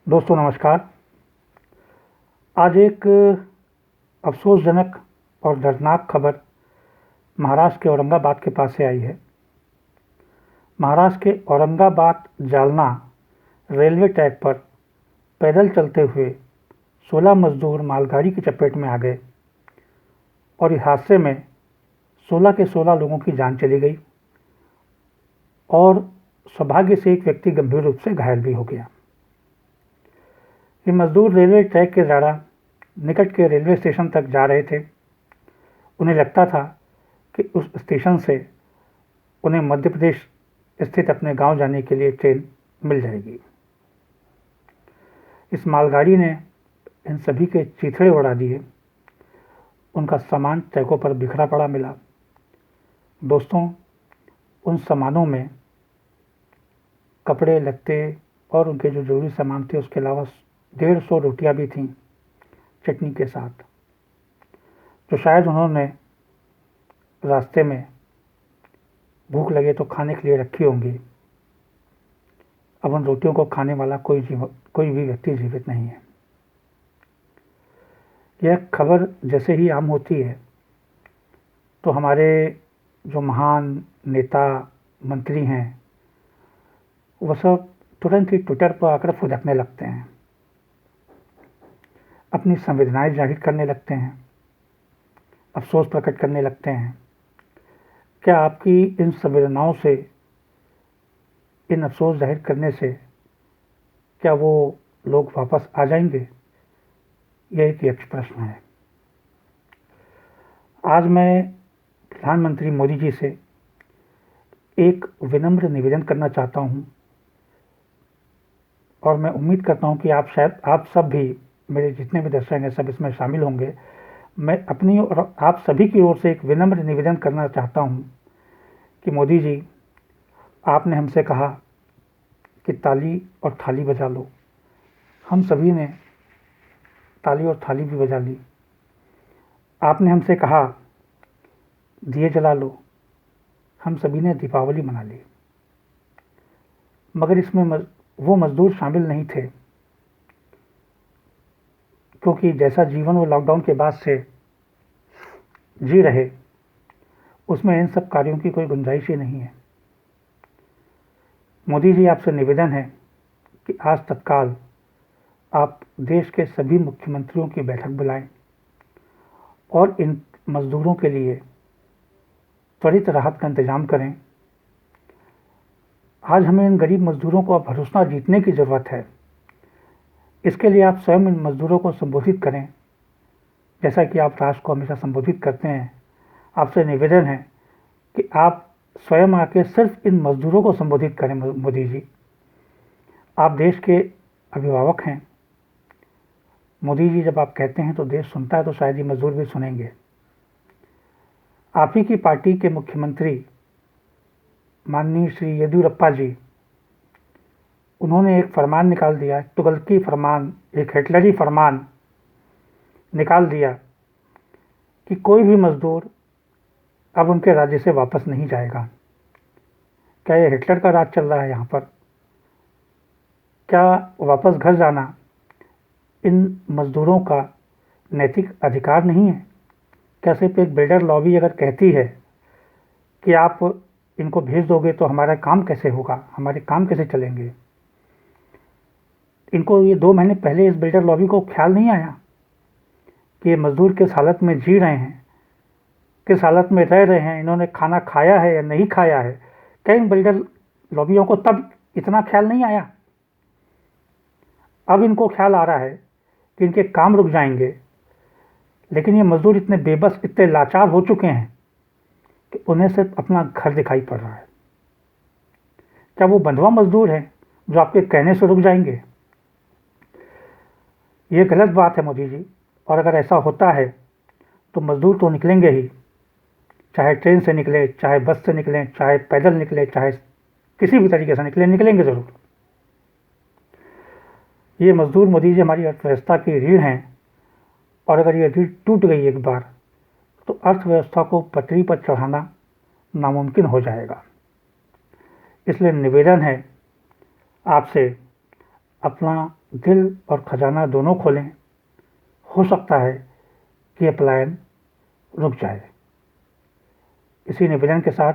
दोस्तों नमस्कार। आज एक अफसोसजनक और दर्दनाक खबर महाराष्ट्र के औरंगाबाद के पास से आई है। महाराष्ट्र के औरंगाबाद जालना रेलवे ट्रैक पर पैदल चलते हुए 16 मजदूर मालगाड़ी की चपेट में आ गए और इस हादसे में 16 के 16 लोगों की जान चली गई और सौभाग्य से एक व्यक्ति गंभीर रूप से घायल भी हो गया। ये मजदूर रेलवे ट्रैक के द्वारा निकट के रेलवे स्टेशन तक जा रहे थे। उन्हें लगता था कि उस स्टेशन से उन्हें मध्य प्रदेश स्थित अपने गांव जाने के लिए ट्रेन मिल जाएगी। इस मालगाड़ी ने इन सभी के चीथड़े उड़ा दिए। उनका सामान ट्रैकों पर बिखरा पड़ा मिला। दोस्तों, उन सामानों में कपड़े लत्ते और उनके जो जरूरी सामान थे उसके अलावा 150 रोटियां भी थीं चटनी के साथ, जो शायद उन्होंने रास्ते में भूख लगे तो खाने के लिए रखी होंगी। अब उन रोटियों को खाने वाला कोई भी व्यक्ति जीवित नहीं है। यह खबर जैसे ही आम होती है तो हमारे जो महान नेता मंत्री हैं वह सब तुरंत ही ट्विटर पर आकर फुदकने लगते हैं, अपनी संवेदनाएं जाहिर करने लगते हैं, अफसोस प्रकट करने लगते हैं। क्या आपकी इन संवेदनाओं से, इन अफसोस जाहिर करने से क्या वो लोग वापस आ जाएंगे? यह एक यक्ष प्रश्न है। आज मैं प्रधानमंत्री मोदी जी से एक विनम्र निवेदन करना चाहता हूं और मैं उम्मीद करता हूं कि आप सब भी, मेरे जितने भी दर्शक हैं सब इसमें शामिल होंगे। मैं अपनी और आप सभी की ओर से एक विनम्र निवेदन करना चाहता हूं कि मोदी जी, आपने हमसे कहा कि ताली और थाली बजा लो। हम सभी ने ताली और थाली भी बजा ली। आपने हमसे कहा दिए जला लो। हम सभी ने दीपावली मना ली। मगर इसमें वो मजदूर शामिल नहीं थे, क्योंकि जैसा जीवन वो लॉकडाउन के बाद से जी रहे उसमें इन सब कार्यों की कोई गुंजाइश ही नहीं है। मोदी जी, आपसे निवेदन है कि आज तत्काल आप देश के सभी मुख्यमंत्रियों की बैठक बुलाएं और इन मजदूरों के लिए त्वरित राहत का इंतजाम करें। आज हमें इन गरीब मजदूरों को भरोसा जीतने की ज़रूरत है। इसके लिए आप स्वयं इन मजदूरों को संबोधित करें, जैसा कि आप राष्ट्र को हमेशा संबोधित करते हैं। आपसे निवेदन है कि आप स्वयं आके सिर्फ इन मजदूरों को संबोधित करें। मोदी जी, आप देश के अभिभावक हैं। मोदी जी, जब आप कहते हैं तो देश सुनता है, तो शायद ये मजदूर भी सुनेंगे। आप ही की पार्टी के मुख्यमंत्री माननीय श्री येदियुरप्पा जी, उन्होंने एक फरमान निकाल दिया, तुगलकी फरमान, एक हिटलरी फरमान निकाल दिया कि कोई भी मजदूर अब उनके राज्य से वापस नहीं जाएगा। क्या ये हिटलर का राज चल रहा है यहाँ पर? क्या वापस घर जाना इन मजदूरों का नैतिक अधिकार नहीं है? क्या सिर्फ एक बिल्डर लॉबी अगर कहती है कि आप इनको भेज दोगे तो हमारा काम कैसे होगा, हमारे काम कैसे चलेंगे? इनको ये 2 महीने पहले इस बिल्डर लॉबी को ख्याल नहीं आया कि ये मजदूर किस हालत में जी रहे हैं, किस हालत में रह रहे हैं, इन्होंने खाना खाया है या नहीं खाया है? क्या इन बिल्डर लॉबियों को तब इतना ख्याल नहीं आया? अब इनको ख्याल आ रहा है कि इनके काम रुक जाएंगे, लेकिन ये मजदूर इतने बेबस, इतने लाचार हो चुके हैं कि उन्हें सिर्फ अपना घर दिखाई पड़ रहा है। क्या वो बंधुआ मजदूर हैं जो आपके कहने से रुक जाएंगे? ये गलत बात है मोदी जी। और अगर ऐसा होता है तो मजदूर तो निकलेंगे ही, चाहे ट्रेन से निकले, चाहे बस से निकलें, चाहे पैदल निकले, चाहे किसी भी तरीके से निकलेंगे ज़रूर। ये मजदूर मोदी जी हमारी अर्थव्यवस्था की रीढ़ हैं, और अगर ये रीढ़ टूट गई एक बार तो अर्थव्यवस्था को पटरी पर चढ़ाना नामुमकिन हो जाएगा। इसलिए निवेदन है आपसे, अपना दिल और खजाना दोनों खोलें। हो सकता है कि ये पलायन रुक जाए। इसी निवेदन के साथ